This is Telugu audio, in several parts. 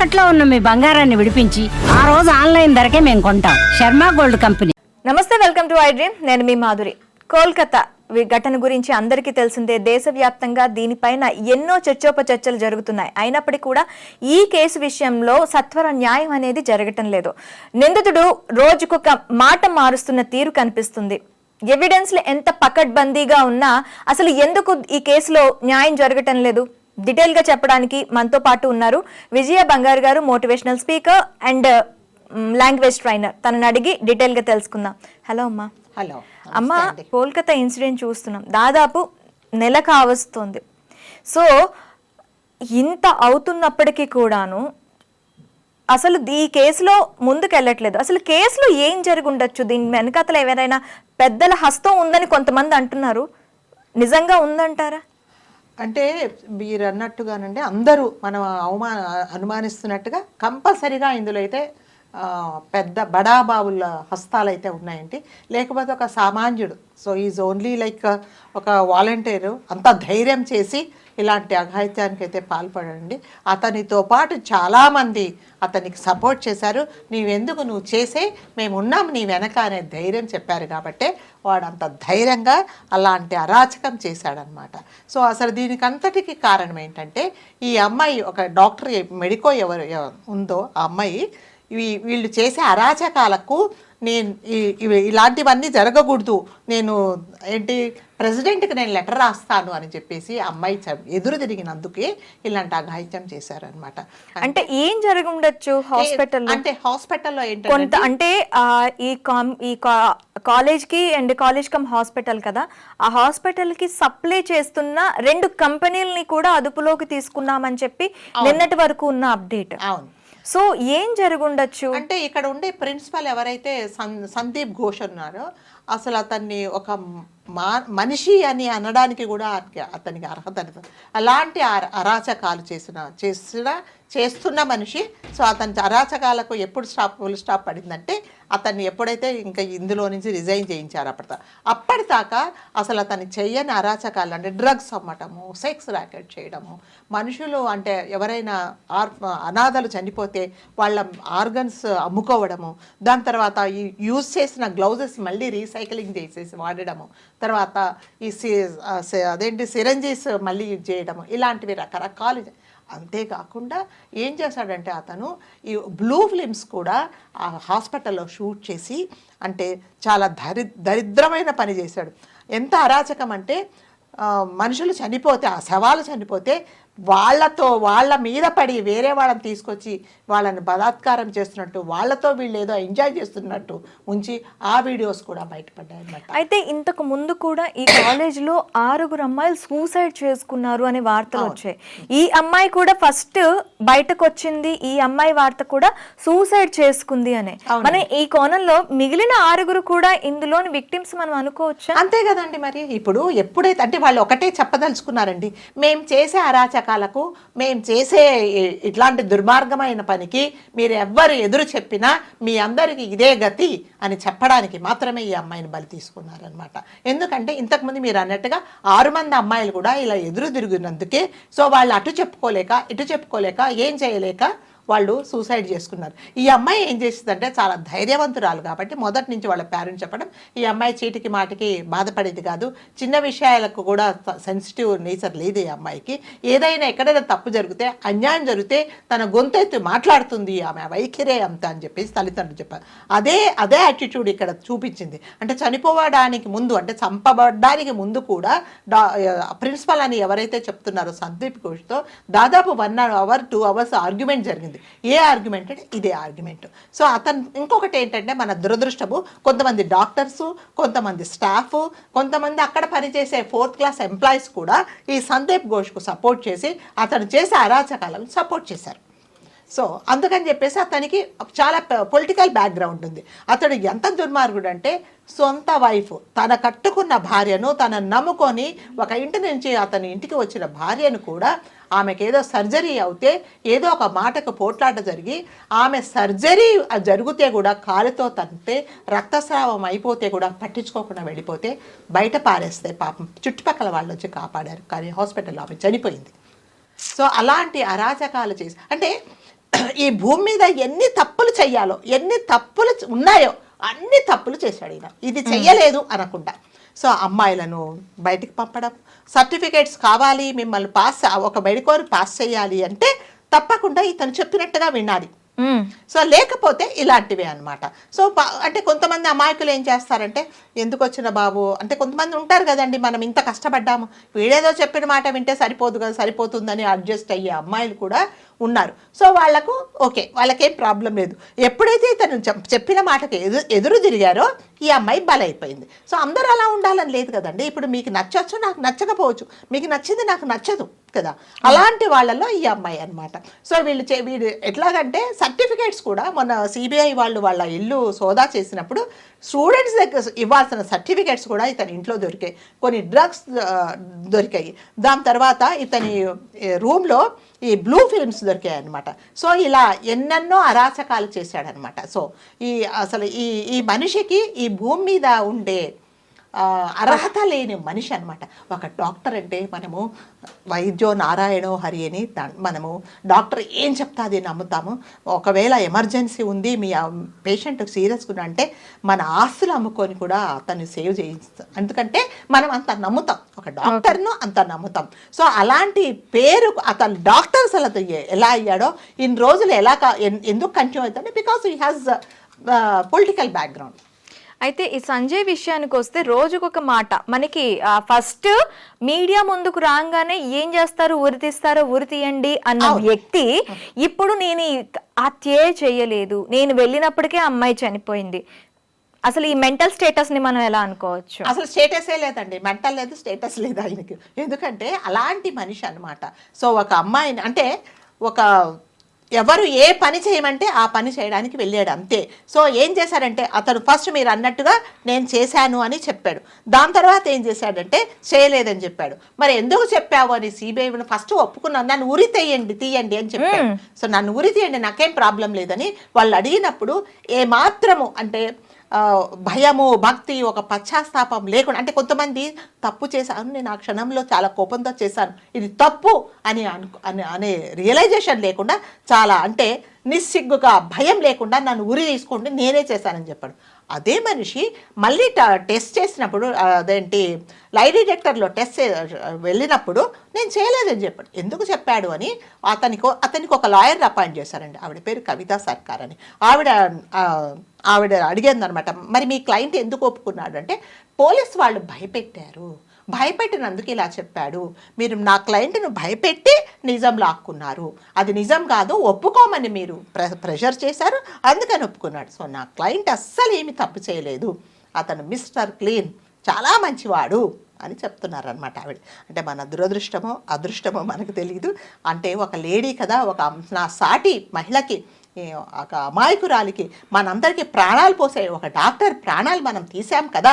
తాకట్లో ఉన్న మీ బంగారాన్ని విడిపించి ఆ రోజు ఆన్లైన్ ధరకే మేము కొంటాం. Sharma gold company. నమస్తే, వెల్కమ్ టు ఐ డ్రీమ్. నేను మీ మాధురి. కోల్కతా ఘటన గురించి అందరికీ తెలిసిందే. దేశవ్యాప్తంగా దీనిపైన ఎన్నో చర్చోపచర్చలు జరుగుతున్నాయి. అయినప్పటికీ కూడా ఈ కేసు విషయంలో సత్వర న్యాయం అనేది జరగటం లేదు. నిందితుడు రోజుకొక మాట మారుస్తున్న తీరు కనిపిస్తుంది. ఎవిడెన్స్లు ఎంత పకడ్బందీగా ఉన్నా అసలు ఎందుకు ఈ కేసులో న్యాయం జరగటం లేదు? డీటెయిల్ గా చెప్పడానికి మనతో పాటు ఉన్నారు విజయ బంగారు గారు, motivational speaker and language trainer. తనని అడిగి డీటెయిల్ గా తెలుసుకుందాం. హలో అమ్మా. హలో అమ్మ, కోల్కతా ఇన్సిడెంట్ చూస్తున్నాం, దాదాపు నెల కావస్తుంది. సో ఇంత అవుతున్నప్పటికీ కూడాను అసలు ఈ కేసులో ముందుకు వెళ్ళట్లేదు. అసలు కేసులో ఏం జరిగి ఉండొచ్చు? దీని వెనకాతల ఎవరైనా పెద్దల హస్తం ఉందని కొంతమంది అంటున్నారు. నిజంగా ఉందంటారా? అంటే మీరు అన్నట్టుగానండి, అందరూ మనం అనుమానిస్తున్నట్టుగా కంపల్సరీగా ఇందులో అయితే పెద్ద బడాబాబుల హస్తాలు అయితే ఉన్నాయండి. లేకపోతే ఒక సామాన్యుడు, సో ఈజ్ ఓన్లీ లైక్ ఒక వాలంటీరు అంత ధైర్యం చేసి ఇలాంటి అఘాయిత్యానికి అయితే పాల్పడండి. అతనితో పాటు చాలామంది అతనికి సపోర్ట్ చేశారు. నువ్వు చేసే, మేము ఉన్నాం నీ వెనక అనే ధైర్యం చెప్పారు కాబట్టే వాడు అంత ధైర్యంగా అలాంటి అరాచకం చేశాడనమాట. సో అసలు దీనికి అంతటికి కారణం ఏంటంటే, ఈ అమ్మాయి ఒక డాక్టర్ మెడికో ఎవరు ఉందో ఆ అమ్మాయి వీళ్ళు చేసే అరాచకాలకు ఇలాంటివన్నీ జరగకూడదు, నేను ప్రెసిడెంట్కి నేను లెటర్ రాస్తాను అని చెప్పేసి అమ్మాయి ఎదురు తిరిగినందుకే ఇలాంటి అఘాయిత్యం చేశారనమాట. అంటే ఏం జరిగి ఉండొచ్చు హాస్పిటల్? అంటే హాస్పిటల్లో కొంత అంటే ఈ కాలేజ్ కి అండ్ కాలేజ్ కమ్ హాస్పిటల్ కదా, ఆ హాస్పిటల్ కి సప్లై చేస్తున్న 2 కంపెనీలని కూడా అదుపులోకి తీసుకున్నామని చెప్పి నిన్నటి వరకు ఉన్న అప్డేట్. అవును. సో ఏం జరుగుండొచ్చు అంటే, ఇక్కడ ఉండే ప్రిన్సిపల్ ఎవరైతే సందీప్ ఘోష్ ఉన్నారో, అసలు అతన్ని ఒక మనిషి అని అనడానికి కూడా అతనికి అర్హత లేదు. అలాంటి అరాచకాలు చేస్తున్న మనిషి. సో అతని అరాచకాలకు ఎప్పుడు ఫుల్ స్టాప్ పడిందంటే, అతన్ని ఎప్పుడైతే ఇంకా ఇందులో నుంచి రిజైన్ చేయించారు అప్పటిదాకా అసలు అతను చెయ్యని అరాచకాలు అంటే డ్రగ్స్ అమ్మటము, సెక్స్ ర్యాకెట్ చేయడము, మనుషులు అంటే ఎవరైనా అనాథలు చనిపోతే వాళ్ళ ఆర్గన్స్ అమ్ముకోవడము, దాని తర్వాత ఈ యూజ్ చేసిన గ్లౌజెస్ మళ్ళీ రీసైక్లింగ్ చేసేసి వాడడము, తర్వాత ఈ సిరంజీస్ మళ్ళీ యూజ్ చేయడము, ఇలాంటివి రకరకాలు. అంతేకాకుండా ఏం చేశాడంటే, అతను ఈ బ్లూ ఫిలిమ్స్ కూడా ఆ హాస్పిటల్లో షూట్ చేసి అంటే చాలా దరిద్రమైన పని చేశాడు. ఎంత అరాచకం అంటే, మనుషులు చనిపోతే, ఆ శవాలు చనిపోతే వాళ్ళ మీద పడి వేరే వాళ్ళని తీసుకొచ్చి వాళ్ళని బలాత్కారం చేస్తున్నట్టు, వాళ్ళతో వీళ్ళు ఏదో ఎంజాయ్ చేస్తున్నట్టు ఉంచి ఆ వీడియోస్ కూడా బయటపడ్డాయి అన్నమాట. అయితే ఇంతకు ముందు కూడా ఈ కాలేజ్లో 6 అమ్మాయిలు సూసైడ్ చేసుకున్నారు అనే వార్తలు వచ్చాయి. ఈ అమ్మాయి కూడా ఫస్ట్ బయటకు వచ్చింది, ఈ అమ్మాయి వార్త కూడా సూసైడ్ చేసుకుంది అనే. మన ఈ కోణంలో మిగిలిన 6 కూడా ఇందులోని విక్టిమ్స్ మనం అనుకోవచ్చా? అంతే కదండి. మరి ఇప్పుడు ఎప్పుడైతే అంటే వాళ్ళు ఒకటే చెప్పదలుచుకున్నారండి, మేము చేసే అరాచకాలకు, మేము చేసే ఇట్లాంటి దుర్మార్గమైన పనికి మీరు ఎవ్వరు ఎదురు చెప్పినా మీ అందరికీ ఇదే గతి అని చెప్పడానికి మాత్రమే ఈ అమ్మాయిని బలి తీసుకున్నారనమాట. ఎందుకంటే ఇంతకుముందు మీరు అన్నట్టుగా 6 మంది అమ్మాయిలు కూడా ఇలా ఎదురు తిరిగినందుకే, సో వాళ్ళు అటు చెప్పుకోలేక ఇటు చెప్పుకోలేక ఏం చేయలేక వాళ్ళు సూసైడ్ చేసుకున్నారు. ఈ అమ్మాయి ఏం చేసిందంటే, చాలా ధైర్యవంతురాలు కాబట్టి మొదటి నుంచి వాళ్ళ పేరెంట్స్ చెప్పడం, ఈ అమ్మాయి చీటికి మాటికి బాధపడేది కాదు, చిన్న విషయాలకు కూడా సెన్సిటివ్ నేచర్ లేదు ఈ అమ్మాయికి. ఏదైనా ఎక్కడైనా తప్పు జరిగితే, అన్యాయం జరిగితే తన గొంతెత్తి మాట్లాడుతుంది, ఆమె వైఖరే అంత అని చెప్పేసి తల్లిదండ్రులు చెప్పారు. అదే యాటిట్యూడ్ ఇక్కడ చూపించింది. అంటే చనిపోవడానికి ముందు, అంటే చంపబడడానికి ముందు కూడా ప్రిన్సిపల్ అని ఎవరైతే చెప్తున్నారో సందీప్ ఘోష్తో దాదాపు 1 అవర్ 2 అవర్స్ ఆర్గ్యుమెంట్ జరిగింది. ఏ ఆర్గ్యుమెంట్ అంటే ఇదే ఆర్గ్యుమెంట్. సో అతను ఇంకొకటి ఏంటంటే, మన దురదృష్టము, కొంతమంది డాక్టర్స్, కొంతమంది స్టాఫ్, కొంతమంది అక్కడ పనిచేసే 4th క్లాస్ ఎంప్లాయీస్ కూడా ఈ సందీప్ ఘోష్కు సపోర్ట్ చేసి అతను చేసే అరాచకాలను సపోర్ట్ చేశారు. సో అందుకని చెప్పేసి అతనికి చాలా పొలిటికల్ బ్యాక్గ్రౌండ్ ఉంది. అతడు ఎంత దుర్మార్గుడు అంటే, సొంత వైఫ్, తన కట్టుకున్న భార్యను, తన నమ్ముకొని ఒక ఇంటి నుంచి అతని ఇంటికి వచ్చిన భార్యను కూడా, ఆమెకి ఏదో సర్జరీ అవుతే ఏదో ఒక మాటకు పోట్లాట జరిగి ఆమె సర్జరీ జరిగితే కూడా కాలుతో తంతే రక్తస్రావం అయిపోతే కూడా పట్టించుకోకుండా వెళ్ళిపోతే బయట పారేస్తే పాపం చుట్టుపక్కల వాళ్ళు వచ్చి కాపాడారు, కానీ హాస్పిటల్లో ఆమె చనిపోయింది. సో అలాంటి అరాచకాలు చేసి, అంటే ఈ భూమి మీద ఎన్ని తప్పులు చెయ్యాలో, ఎన్ని తప్పులు ఉన్నాయో అన్ని తప్పులు చేశాడు ఈయన. ఇది చెయ్యలేదు అనకుండా. సో అమ్మాయిలను బయటికి పంపడం, సర్టిఫికేట్స్ కావాలి, మిమ్మల్ని ఒక మెడికోర్ పాస్ చేయాలి అంటే తప్పకుండా ఇతను చెప్పినట్టుగా వినాలి. సో లేకపోతే ఇలాంటివే అనమాట. సో అంటే కొంతమంది అమాయకులు ఏం చేస్తారంటే, ఎందుకు వచ్చిన బాబు అంటే కొంతమంది ఉంటారు కదండి, మనం ఇంత కష్టపడ్డాము, వీడేదో చెప్పిన మాట వింటే సరిపోదు కదా, సరిపోతుందని అడ్జస్ట్ అయ్యే అమ్మాయిలు కూడా ఉన్నారు. సో వాళ్ళకు ఓకే, వాళ్ళకేం ప్రాబ్లం లేదు. ఎప్పుడైతే ఇతను చెప్పిన మాటకి ఎదురు తిరిగారో ఈ అమ్మాయి బలైపోయింది. సో అందరూ అలా ఉండాలని లేదు కదండి. ఇప్పుడు మీకు నచ్చచ్చు, నాకు నచ్చకపోవచ్చు, మీకు నచ్చింది నాకు నచ్చదు కదా, అలాంటి వాళ్ళలో ఈ అమ్మాయి అనమాట. సో వీడు ఎట్లాగంటే సర్టిఫికేట్స్ కూడా మొన్న సిబిఐ వాళ్ళు వాళ్ళ ఇల్లు సోదా చేసినప్పుడు స్టూడెంట్స్ దగ్గర ఇవ్వాల్సిన సర్టిఫికేట్స్ కూడా ఇతని ఇంట్లో దొరికాయి. కొన్ని డ్రగ్స్ దొరికాయి. దాని తర్వాత ఇతని రూమ్లో ఈ బ్లూ ఫిల్మ్స్ దొరికాయి అనమాట. సో ఇలా ఎన్నెన్నో అరాచకాలు చేశాడనమాట. సో అసలు ఈ మనిషికి ఈ భూమి మీద ఉండే అర్హత లేని మనిషి అనమాట. ఒక డాక్టర్ అంటే మనము వైద్యో నారాయణో హరి అని మనము డాక్టర్ ఏం చెప్తా అది నమ్ముతాము. ఒకవేళ ఎమర్జెన్సీ ఉంది, మీ పేషెంట్ సీరియస్గా అంటే మన ఆస్తులు అమ్ముకొని కూడా అతన్ని సేవ్ చేయిస్తాం. ఎందుకంటే మనం అంత నమ్ముతాం, ఒక డాక్టర్ను అంత నమ్ముతాం. సో అలాంటి పేరు అతను డాక్టర్ అసలు ఎలా అయ్యాడో, ఇన్ని రోజులు ఎందుకు కంటిన్యూ అవుతాడు, because he has political background. అయితే ఈ సంజయ్ విషయానికి వస్తే రోజుకొక మాట మనకి ఫస్ట్ మీడియా ముందుకు రాగానే ఏం చేస్తారు, ఉరి తీస్తారో ఉరి తీయండి అన్న వ్యక్తి ఇప్పుడు నేను హత్యే చేయలేదు, నేను వెళ్ళినప్పటికే అమ్మాయి చనిపోయింది. అసలు ఈ మెంటల్ స్టేటస్ ని మనం ఎలా అనుకోవచ్చు? అసలు స్టేటసే లేదండి, మెంటల్ లేదు, స్టేటస్ లేదు ఆయనకి. ఎందుకంటే అలాంటి మనిషి అనమాట. సో ఒక అమ్మాయిని అంటే ఎవరు ఏ పని చేయమంటే ఆ పని చేయడానికి వెళ్ళాడు అంతే. సో ఏం చేశారంటే అతను ఫస్ట్ మీరు అన్నట్టుగా నేను చేశాను అని చెప్పాడు. దాని తర్వాత ఏం చేశాడంటే చేయలేదని చెప్పాడు. మరి ఎందుకు చెప్పావు అని సిబిఐ ఫస్ట్ ఒప్పుకున్నాను, నన్ను ఉరి తీయండి అని చెప్పాడు. సో నన్ను ఉరి తీయండి, నాకేం ప్రాబ్లం లేదని వాళ్ళు అడిగినప్పుడు ఏమాత్రము అంటే భయము, భక్తి, ఒక పశ్చాత్తాపం లేకుండా, అంటే కొంతమంది తప్పు చేశాను, నేను ఆ క్షణంలో చాలా కోపంతో చేశాను, ఇది తప్పు అనే రియలైజేషన్ లేకుండా చాలా అంటే నిస్సిగ్గుగా భయం లేకుండా నన్ను ఉరి తీసుకోండి నేనే చేశానని చెప్పాడు. అదే మనిషి మళ్ళీ టెస్ట్ చేసినప్పుడు లై డిటెక్టర్లో టెస్ట్ వెళ్ళినప్పుడు నేను చేయలేదని చెప్పాడు. ఎందుకు చెప్పాడు అని అతనికి ఒక లాయర్ అపాయింట్ చేశారండి. ఆవిడ పేరు కవితా సర్కార్ అని. ఆవిడ అడిగింది అనమాట, మరి మీ క్లయింట్ ఎందుకు ఒప్పుకున్నాడు అంటే, పోలీస్ వాళ్ళు భయపెట్టినందుకు ఇలా చెప్పాడు, మీరు నా క్లయింట్ను భయపెట్టి నిజం లాక్కున్నారు, అది నిజం కాదు, ఒప్పుకోమని మీరు ప్రెషర్ చేశారు, అందుకని ఒప్పుకున్నాడు. సో నా క్లయింట్ అస్సలు ఏమి తప్పు చేయలేదు, అతను మిస్టర్ క్లీన్, చాలా మంచివాడు అని చెప్తున్నారనమాట ఆవిడ. అంటే మన దురదృష్టమో అదృష్టమో మనకు తెలియదు. అంటే ఒక లేడీ కదా, నా సాటి మహిళకి, ఒక అమాయకురాలికి మనందరికీ ప్రాణాలు పోసే ఒక డాక్టర్ ప్రాణాలు మనం తీసాం కదా,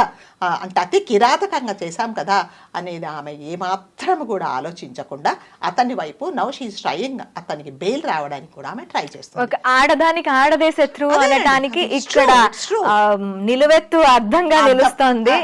అంటే అతి కిరాతకంగా చేశాం కదా అనేది ఆమె ఏమాత్రం కూడా ఆలోచించకుండా అతని వైపు నవ్ షీ ఈజ్ ట్రైయింగ్, అతనికి బెయిల్ రావడానికి కూడా ఆమె ట్రై చేస్తుంది. ఒక ఆడదానికి ఆడదే శత్రువు అనడానికి ఇక్కడ నిలువెత్తు అర్థంగా నిలుస్తోంది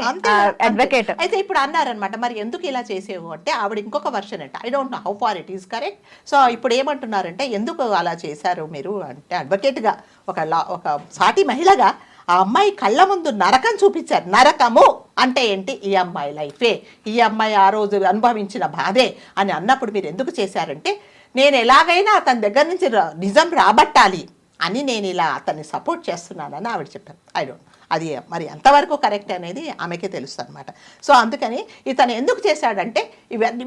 అడ్వకేట్. అయితే ఇప్పుడు అన్నారనమాట, మరి ఎందుకు ఇలా చేసేవు అంటే ఆవిడ ఇంకొక వర్షన్ అంటే, I don't know how far it is correct. So ఇప్పుడు ఏమంటున్నారంటే, ఎందుకు అలా చేశారు మీరు అంటే, అడ్వకేట్గా ఒక సాటి మహిళగా ఆ అమ్మాయి కళ్ళ ముందు నరకం చూపించారు. నరకము అంటే ఏంటి, ఈ అమ్మాయి లైఫే, ఈ అమ్మాయి ఆ రోజు అనుభవించిన బాధే అని అన్నప్పుడు మీరు ఎందుకు చేశారంటే, నేను ఎలాగైనా అతని దగ్గర నుంచి నిజం రాబట్టాలి అని నేను ఇలా అతన్ని సపోర్ట్ చేస్తున్నానని ఆవిడ చెప్పారు. అది మరి ఎంతవరకు కరెక్ట్ అనేది ఆమెకే తెలుస్తుంది అనమాట. సో అందుకని ఇతను ఎందుకు చేశాడంటే,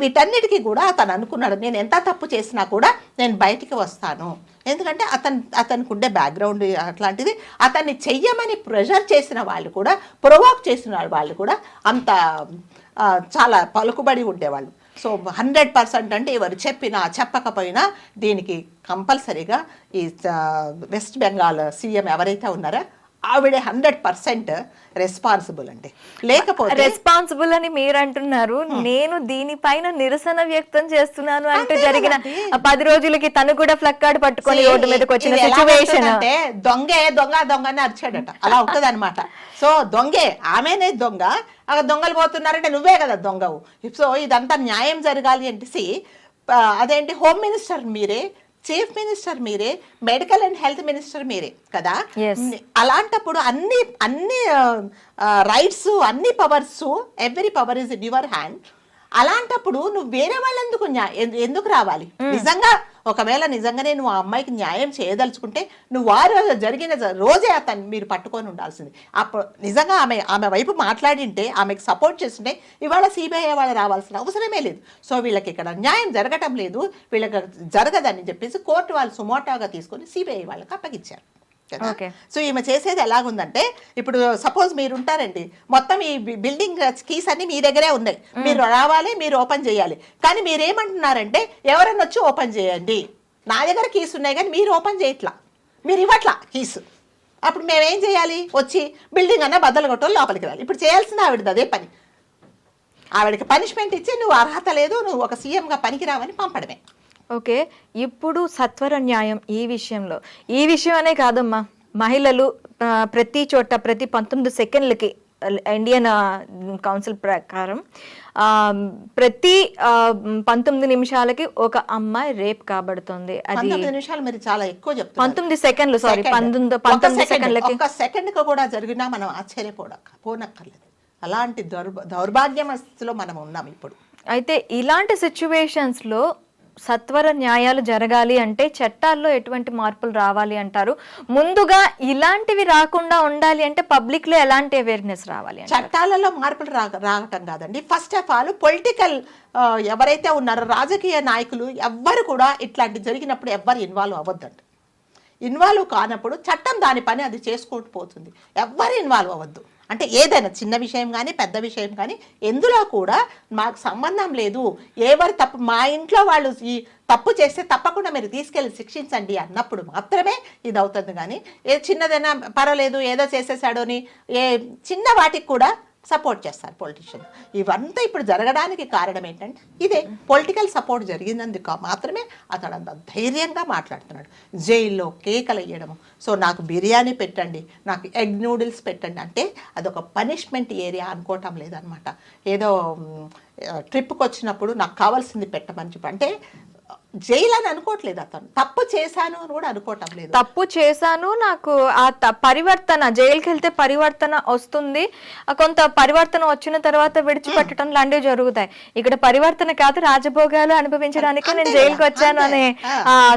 వీటన్నిటికీ కూడా అతను అనుకున్నాడు, నేను ఎంత తప్పు చేసినా కూడా నేను బయటికి వస్తాను, ఎందుకంటే అతనికి ఉండే బ్యాక్గ్రౌండ్ అట్లాంటిది. అతన్ని చెయ్యమని ప్రెషర్ చేసిన వాళ్ళు కూడా, ప్రొవోక్ చేసిన వాళ్ళు కూడా అంత చాలా పలుకుబడి ఉండేవాళ్ళు. సో 100% అంటే ఎవరు చెప్పినా చెప్పకపోయినా దీనికి కంపల్సరీగా ఈ వెస్ట్ బెంగాల్ సీఎం ఎవరైతే ఉన్నారో ఆవిడ 100% రెస్పాన్సిబుల్ అండి. లేకపోతే రెస్పాన్సిబుల్ అని మీరు అంటున్నారు, నేను దీనిపైన నిరసన వ్యక్తం చేస్తున్నాను అంటూ జరిగిన 10 రోజులకి తను కూడా ఫ్లక్ కార్డ్ పట్టుకొని రోడ్డు మీదకి వచ్చిన సిచ్యువేషన్ అంటే దొంగ అని అరిచాడట, అలా ఉంటది అనమాట. సో దొంగే, ఆమెనే దొంగ, దొంగలు పోతున్నారంటే నువ్వే కదా దొంగవు. సో ఇదంతా న్యాయం జరగాలి అంటే అదేంటి హోమ్ మినిస్టర్ మీరే, చీఫ్ మినిస్టర్ మీరే, మెడికల్ అండ్ హెల్త్ మినిస్టర్ మీరే కదా. Yes. అలాంటప్పుడు అన్ని రైట్స్, అన్ని powers, every power is in your hand. అలాంటప్పుడు నువ్వు వేరే వాళ్ళు ఎందుకు రావాలి? నిజంగా ఒకవేళ నిజంగానే నువ్వు ఆ అమ్మాయికి న్యాయం చేయదలుచుకుంటే నువ్వు ఆ రోజు జరిగిన రోజే అతను మీరు పట్టుకొని ఉండాల్సింది. అప్పుడు నిజంగా ఆమె వైపు మాట్లాడింటే, ఆమెకు సపోర్ట్ చేస్తుంటే ఇవాళ సిబిఐ వాళ్ళు రావాల్సిన అవసరమే లేదు. సో వీళ్ళకి ఇక్కడ న్యాయం జరగటం లేదు, వీళ్ళకి జరగదని చెప్పేసి కోర్టు వాళ్ళు సుమోటాగా తీసుకొని సిబిఐ వాళ్ళకి అప్పగించారు కదా. సో ఈమె చేసేది ఎలాగుందంటే, ఇప్పుడు సపోజ్ మీరు ఉంటారండి, మొత్తం ఈ బిల్డింగ్ కీస్ అన్ని మీ దగ్గరే ఉన్నాయి, మీరు రావాలి, మీరు ఓపెన్ చేయాలి. కానీ మీరేమంటున్నారంటే ఎవరన్నా వచ్చి ఓపెన్ చేయండి, నా దగ్గర కీస్ ఉన్నాయి కానీ మీరు ఓపెన్ చేయట్లా, మీరు ఇవ్వట్లా కీస్. అప్పుడు మేమేం చేయాలి? వచ్చి బిల్డింగ్ అన్న బద్దలు కొట్టో లోపలికి రాలి. ఇప్పుడు చేయాల్సింది ఆవిడది అదే పని. ఆవిడకి పనిష్మెంట్ ఇచ్చి నువ్వు అర్హత లేదు, నువ్వు ఒక సీఎంగా పనికిరావని పంపడమే. ఓకే, ఇప్పుడు సత్వర న్యాయం ఈ విషయం అనే కాదమ్మా, మహిళలు ప్రతి చోట ప్రతి 19 సెకండ్లకి ఇండియన్ కౌన్సిల్ ప్రకారం ప్రతి 19 నిమిషాలకి ఒక అమ్మాయి రేప్ కాబడుతుంది. అది 19 నిమిషాలు మీరు చాలా ఎక్కువ చెప్తారు. 19 సెకండ్లు, సారీ 19 సెకండ్లకి ఒక సెకండ్ కూడా జరిగినా మనం ఆశ్చర్యపోనక్కర్లేదు. అలాంటి దౌర్భాగ్య స్థితిలో మనం ఉన్నాం ఇప్పుడు. అయితే ఇలాంటి సిచ్యువేషన్స్ లో సత్వర న్యాయాలు జరగాలి అంటే చట్టాల్లో ఎటువంటి మార్పులు రావాలి అంటారు? ముందుగా ఇలాంటివి రాకుండా ఉండాలి అంటే పబ్లిక్ లో ఎలాంటి అవేర్నెస్ రావాలి? చట్టాలలో మార్పులు రావటం కాదండి. ఫస్ట్ ఆఫ్ ఆల్ పొలిటికల్ ఎవరైతే ఉన్నారో రాజకీయ నాయకులు ఎవ్వరు కూడా ఇట్లాంటి జరిగినప్పుడు ఎవ్వరు ఇన్వాల్వ్ అవ్వద్దండి. ఇన్వాల్వ్ కానప్పుడు చట్టం దాని పని అది చేసుకుంటూ పోతుంది. ఎవ్వరు ఇన్వాల్వ్ అవ్వద్దు. అంటే ఏదైనా చిన్న విషయం కానీ పెద్ద విషయం కానీ ఎందులో కూడా మాకు సంబంధం లేదు. ఎవరు తప్పు, మా ఇంట్లో వాళ్ళు ఈ తప్పు చేస్తే తప్పకుండా మీరు తీసుకెళ్ళి శిక్షించండి అన్నప్పుడు మాత్రమే ఇది అవుతుంది. కానీ ఏ చిన్నదైనా పర్వాలేదు, ఏదో చేసేసాడు అని ఏ చిన్న వాటికి కూడా సపోర్ట్ చేస్తారు పొలిటీషియన్. ఇవంతా ఇప్పుడు జరగడానికి కారణం ఏంటంటే ఇదే పొలిటికల్ సపోర్ట్ జరిగినందుకు మాత్రమే అతడు అంత ధైర్యంగా మాట్లాడుతున్నాడు. జైల్లో కేకలు వేయడము, సో నాకు బిర్యానీ పెట్టండి, నాకు ఎగ్ నూడిల్స్ పెట్టండి అంటే అదొక పనిష్మెంట్ ఏరియా అనుకోవటం లేదనమాట. ఏదో ట్రిప్కి వచ్చినప్పుడు నాకు కావాల్సింది పెట్టమని చెప్పి అంటే జైలు అని అనుకోవట్లేదు. అతను తప్పు చేశాను అని కూడా అనుకోవటం లేదు. తప్పు చేశాను, నాకు ఆ పరివర్తన, జైలుకి వెళ్తే పరివర్తన వస్తుంది, కొంత పరివర్తన వచ్చిన తర్వాత విడిచిపెట్టడం లాంటివి జరుగుతాయి. ఇక్కడ పరివర్తన కాదు, రాజభోగాలు అనుభవించడానికి నేను జైలుకి వచ్చాను అనే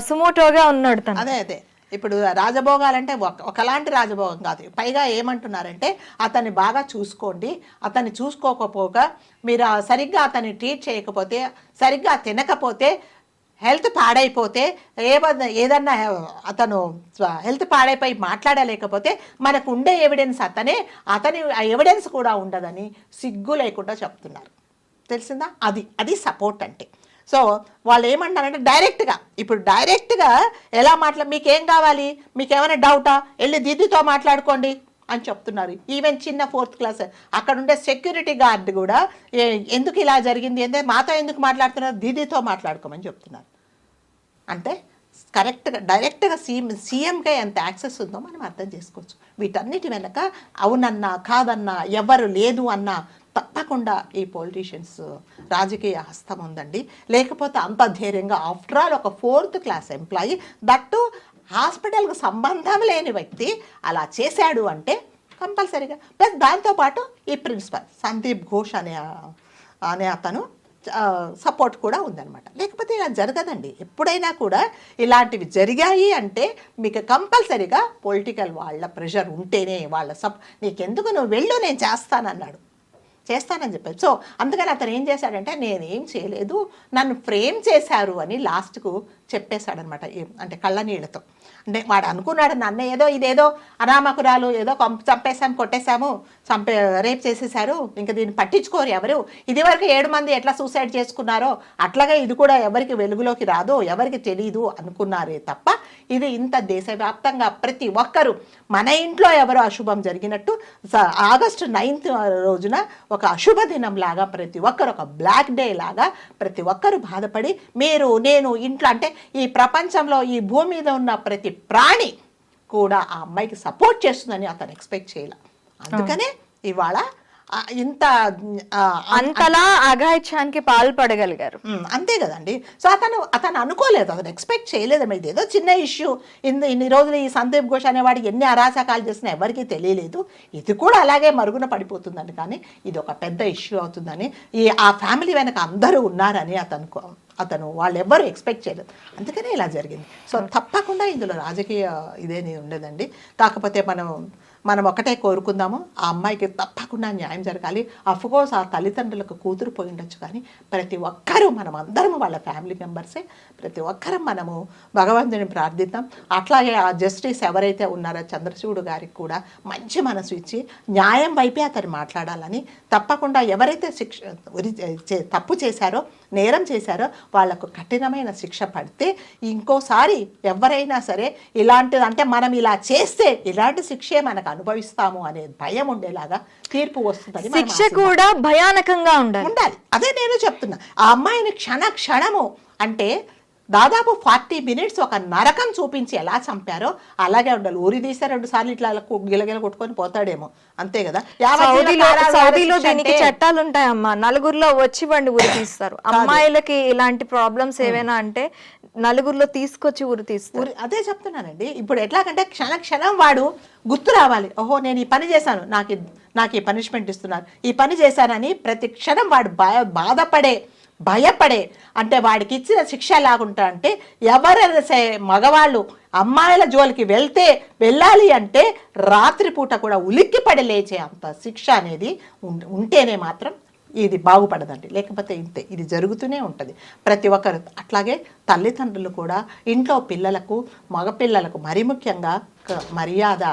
సుమోటోగా ఉన్నాడు తను. అదే ఇప్పుడు రాజభోగాలంటే ఒకలాంటి రాజభోగం కాదు. పైగా ఏమంటున్నారంటే అతన్ని బాగా చూసుకోండి, అతన్ని చూసుకోకపోగా మీరు సరిగ్గా అతన్ని ట్రీట్ చేయకపోతే, సరిగ్గా తినకపోతే, హెల్త్ పాడైపోతే, ఏదన్నా అతను హెల్త్ పాడైపోయి మాట్లాడలేకపోతే మనకు ఉండే ఎవిడెన్స్ అతని ఎవిడెన్స్ కూడా ఉండదని సిగ్గు లేకుండా చెప్తున్నారు. తెలిసిందా? అది సపోర్ట్ అంటే. సో వాళ్ళు ఏమంటారంటే డైరెక్ట్గా ఎలా మీకేం కావాలి, మీకేమైనా డౌటా, వెళ్ళి దీదితో మాట్లాడుకోండి అని చెప్తున్నారు. ఈవెన్ చిన్న 4th క్లాస్ అక్కడ ఉండే సెక్యూరిటీ గార్డ్ కూడా ఎందుకు ఇలా జరిగింది అంటే మాతో ఎందుకు మాట్లాడుతున్నారు, దీదీతో మాట్లాడుకోమని చెప్తున్నారు. అంటే కరెక్ట్గా డైరెక్ట్గా సీఎంకే ఎంత యాక్సెస్ ఉందో మనం అర్థం చేసుకోవచ్చు. వీటన్నిటి వెనక అవునన్నా కాదన్నా ఎవరు లేదు అన్నా తప్పకుండా ఈ పొలిటీషియన్స్ రాజకీయ హస్తం ఉందండి. లేకపోతే అంత ధైర్యంగా ఆఫ్టర్ ఆల్ ఒక 4th క్లాస్ ఎంప్లాయీ, దట్టు హాస్పిటల్కు సంబంధం లేని వ్యక్తి అలా చేశాడు అంటే కంపల్సరీగా ప్లస్ దాంతోపాటు ఈ ప్రిన్సిపల్ సందీప్ ఘోష్ అనే అతను సపోర్ట్ కూడా ఉందన్నమాట. లేకపోతే ఇలా జరగదండి. ఎప్పుడైనా కూడా ఇలాంటివి జరిగాయి అంటే మీకు కంపల్సరీగా పొలిటికల్ వాళ్ళ ప్రెషర్ ఉంటేనే, నీకెందుకు నువ్వు వెళ్ళు, నేను చేస్తానని చెప్పారు. సో అందుకని అతను ఏం చేశాడంటే నేనేం చేయలేదు, నన్ను ఫ్రేమ్ చేశారు అని లాస్ట్కు చెప్పేశాడనమాట. అంటే కళ్ళనీళ్ళతో. అంటే వాడు అనుకున్నాడు నన్ను ఇదేదో అనామకురాలు, ఏదో చంపేశాము, కొట్టేశాము, రేప్ చేసేసారు, ఇంకా దీన్ని పట్టించుకోరు ఎవరు, ఇదివరకు 7 మంది ఎట్లా సూసైడ్ చేసుకున్నారో అట్లాగే ఇది కూడా ఎవరికి వెలుగులోకి రాదు, ఎవరికి తెలీదు అనుకున్నారే తప్ప ఇది ఇంత దేశవ్యాప్తంగా ప్రతి ఒక్కరు మన ఇంట్లో ఎవరో అశుభం జరిగినట్టు ఆగస్టు 9th రోజున ఒక అశుభ దినం లాగా ప్రతి ఒక్కరు, ఒక బ్లాక్ డే లాగా ప్రతి ఒక్కరు బాధపడి నేను ఇంట్లో అంటే ఈ ప్రపంచంలో ఈ భూమి మీద ఉన్న ప్రతి ప్రాణి కూడా ఆ అమ్మాయికి సపోర్ట్ చేస్తుందని అతను ఎక్స్పెక్ట్ చేయాలి. అందుకనే ఇవాళ ఇంత అంతలా అఘాయిత్యానికి పాల్పడగలిగారు. అంతే కదండి. సో అతను అనుకోలేదు, అతను ఎక్స్పెక్ట్ చేయలేదు. ఇది ఏదో చిన్న ఇష్యూ, ఇన్ని రోజులు ఈ సందీప్ ఘోష్ అనేవాడు ఎన్ని అరాచకాలు చేసినా ఎవరికీ తెలియలేదు, ఇది కూడా అలాగే మరుగున పడిపోతుందని, కానీ ఇది ఒక పెద్ద ఇష్యూ అవుతుందని, ఆ ఫ్యామిలీ వెనక అందరూ ఉన్నారని అతను వాళ్ళెవ్వరూ ఎక్స్పెక్ట్ చేయలేదు. అందుకనే ఇలా జరిగింది. సో తప్పకుండా ఇందులో రాజకీయ ఇదేది ఉండదండి. కాకపోతే మనం ఒకటే కోరుకుందాము, ఆ అమ్మాయికి తప్పకుండా న్యాయం జరగాలి. అఫ్కోర్స్ ఆ తల్లిదండ్రులకు కూతురు పోయి ఉండొచ్చు, కానీ ప్రతి ఒక్కరూ మనం అందరము వాళ్ళ ఫ్యామిలీ మెంబర్సే, ప్రతి ఒక్కరం మనము భగవంతుని ప్రార్థిద్దాం. అట్లాగే ఆ జస్టిస్ ఎవరైతే ఉన్నారో చంద్రచూడ్ గారికి కూడా మంచి మనసు ఇచ్చి న్యాయం వైపే అతను మాట్లాడాలని, తప్పకుండా ఎవరైతే తప్పు చేశారో, నేరం చేశారో వాళ్లకు కఠినమైన శిక్ష పడితే ఇంకోసారి ఎవరైనా సరే ఇలాంటిది, అంటే మనం ఇలా చేస్తే ఇలాంటి శిక్షే మనకు అనుభవిస్తాము అనే భయం ఉండేలాగా తీర్పు వస్తుందని, శిక్ష కూడా భయానకంగా ఉండాలి. అదే నేను చెప్తున్నా. ఆ అమ్మాయిని క్షణము అంటే దాదాపు 40 minutes ఒక నరకం చూపించి ఎలా చంపారో అలాగే ఉండాలి. ఊరి తీస్తే 2 సార్లు ఇట్లా గిలగిల కొట్టుకొని పోతాడేమో, అంతే కదా. సౌదీలో దీనికి చట్టాలు ఉంటాయమ్మా. నలుగురిలో వచ్చి వాడిని ఉరి తీస్తారు. అమ్మాయిలకి ఇలాంటి ప్రాబ్లమ్స్ ఏవైనా అంటే నలుగురిలో తీసుకొచ్చి ఉరి తీస్తారు. అదే చెప్తున్నానండి. ఇప్పుడు ఎట్లాగంటే క్షణం వాడు గుర్తు రావాలి, ఓహో నేను ఈ పని చేశాను, నాకు ఈ పనిష్మెంట్ ఇస్తున్నారు, ఈ పని చేశానని ప్రతి క్షణం వాడు భయపడే అంటే వాడికి ఇచ్చిన శిక్ష ఎలాగుంటా అంటే, ఎవరైనా మగవాళ్ళు అమ్మాయిల జోలికి వెళ్ళాలి అంటే రాత్రిపూట కూడా ఉలిక్కిపడి లేచే అంత శిక్ష అనేది ఉంటేనే మాత్రం ఇది బాగుపడదండి. లేకపోతే ఇంతే, ఇది జరుగుతూనే ఉంటుంది ప్రతి ఒక్కరు. అట్లాగే తల్లిదండ్రులు కూడా ఇంట్లో పిల్లలకు, మగపిల్లలకు మరి ముఖ్యంగా మర్యాద.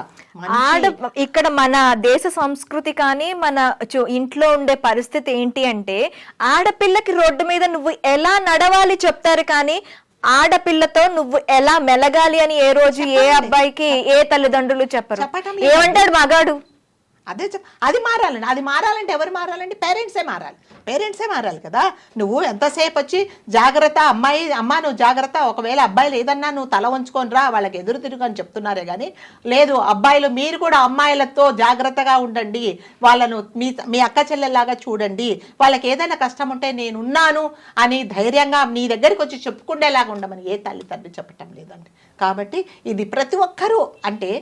ఇక్కడ మన దేశ సంస్కృతి కానీ మన ఇంట్లో ఉండే పరిస్థితి ఏంటి అంటే, ఆడపిల్లకి రోడ్డు మీద నువ్వు ఎలా నడవాలి చెప్తారు, కానీ ఆడపిల్లతో నువ్వు ఎలా మెలగాలి అని ఏ రోజు ఏ అబ్బాయికి ఏ తల్లిదండ్రులు చెప్పరు. ఏమంటాడు మగాడు? అది మారాలండి. అది మారాలంటే ఎవరు మారాలండి? పేరెంట్సే మారాలి కదా. నువ్వు ఎంతసేపు వచ్చి జాగ్రత్త అమ్మ నువ్వు జాగ్రత్త, ఒకవేళ అబ్బాయిలు ఏదన్నా నువ్వు తల వంచుకొని రా, వాళ్ళకి ఎదురు తిరుగు అని చెప్తున్నారే కానీ, లేదు అబ్బాయిలు మీరు కూడా అమ్మాయిలతో జాగ్రత్తగా ఉండండి, వాళ్ళను మీ అక్క చెల్లెల్లాగా చూడండి, వాళ్ళకి ఏదైనా కష్టం ఉంటే నేనున్నాను అని ధైర్యంగా నీ దగ్గరికి వచ్చి చెప్పుకునేలాగా ఉండమని ఏ తల్లిదండ్రులు చెప్పటం లేదండి. కాబట్టి ఇది ప్రతి ఒక్కరూ, అంటే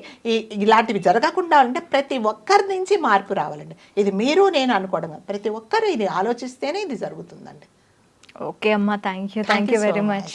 ఇలాంటివి జరగకుండా అంటే ప్రతి ఒక్కరి నుంచి మార్పు రావాలండి. ఇది మీరు నేను అనుకోవడం, ప్రతి ఒక్కరూ ఇది ఆలోచిస్తేనే ఇది జరుగుతుందండి. ఓకే అమ్మా, థ్యాంక్ యూ వెరీ మచ్.